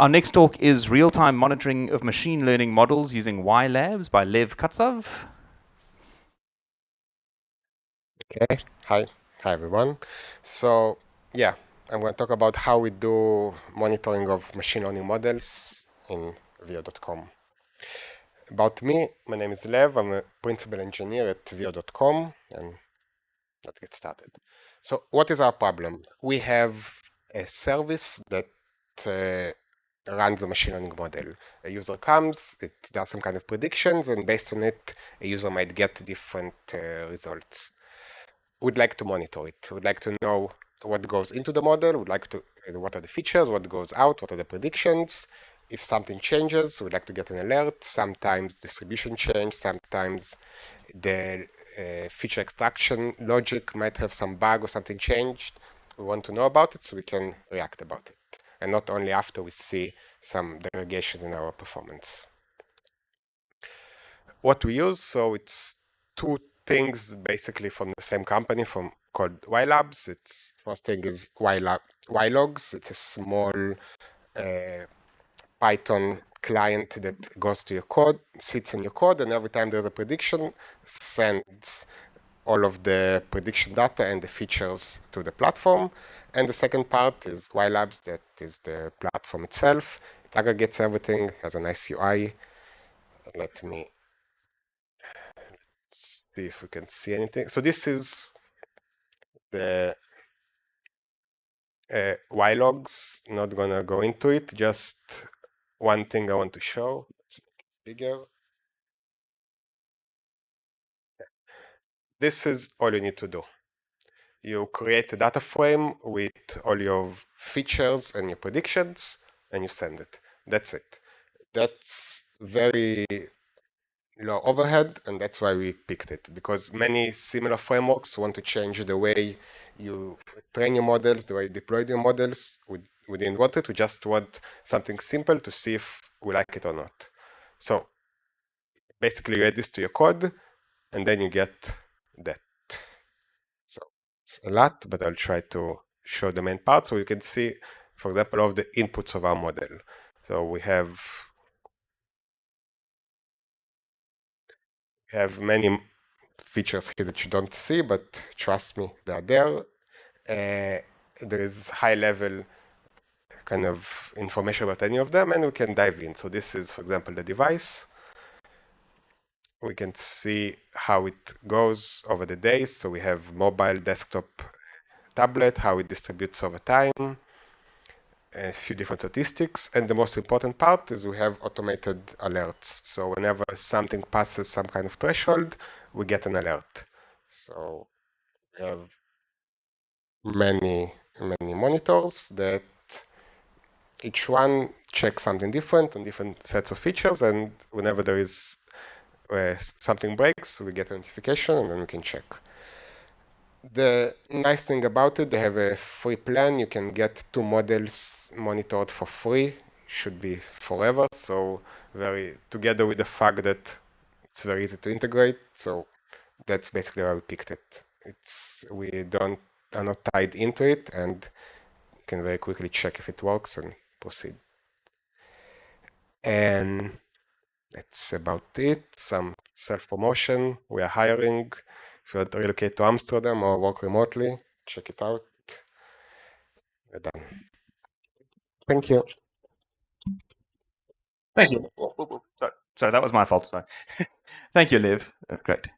Our next talk is Real-Time Monitoring of Machine Learning Models Using whylabs by Lev Katzav. Okay, hi everyone. So yeah, I'm going to talk about how we do monitoring of machine learning models in Veo.com. About me, my name is Lev. I'm a principal engineer at Veo.com, and let's get started. So what is our problem? We have a service that runs a machine learning model. A user comes, it does some kind of predictions, and based on it, a user might get different results. We'd like to monitor it. We'd like to know what goes into the model. We'd like to what are the features, what goes out, what are the predictions. If something changes, we'd like to get an alert. Sometimes distribution change, sometimes the feature extraction logic might have some bug or something changed. We want to know about it so we can react about it. And not only after we see some degradation in our performance. What we use, so it's two things basically from the same company called whylabs. Its first thing is whylogs. It's a small Python client that goes to your code, sits in your code, and every time there's a prediction, sends all of the prediction data and the features to the platform. And the second part is whylabs, that is the platform itself. It aggregates everything, has a nice UI. Let me see if we can see anything. So this is the whylogs. Not gonna go into it. Just one thing I want to show. Let's make it bigger. This is all you need to do. You create a data frame with all your features and your predictions, and you send it. That's it. That's very low overhead, and that's why we picked it, because many similar frameworks want to change the way you train your models, the way you deploy your models. We didn't want it. We just want something simple to see if we like it or not. So basically you add this to your code, and then you get that. So it's a lot, but I'll try to show the main part so you can see, for example, all the inputs of our model. So we have many features here that you don't see, but trust me, they are there. There is high level kind of information about any of them, and we can dive in. So this is, for example, the device. We can see how it goes over the days. So we have mobile, desktop, tablet, how it distributes over time, a few different statistics, and the most important part is we have automated alerts. So whenever something passes some kind of threshold, we get an alert. So we have many monitors that each one checks something different on different sets of features, and whenever there is something breaks, we get a notification and then we can check. The nice thing about it, they have a free plan. You can get 2 models monitored for free. Should be forever. So together with the fact that it's very easy to integrate. So that's basically why we picked it. We are not tied into it, and you can very quickly check if it works and proceed. And that's about it. Some self-promotion. We are hiring. If you want to relocate to Amsterdam or work remotely, check it out. We're done. Thank you. Thank you. Sorry, that was my fault. Sorry. Thank you, Liv. Great.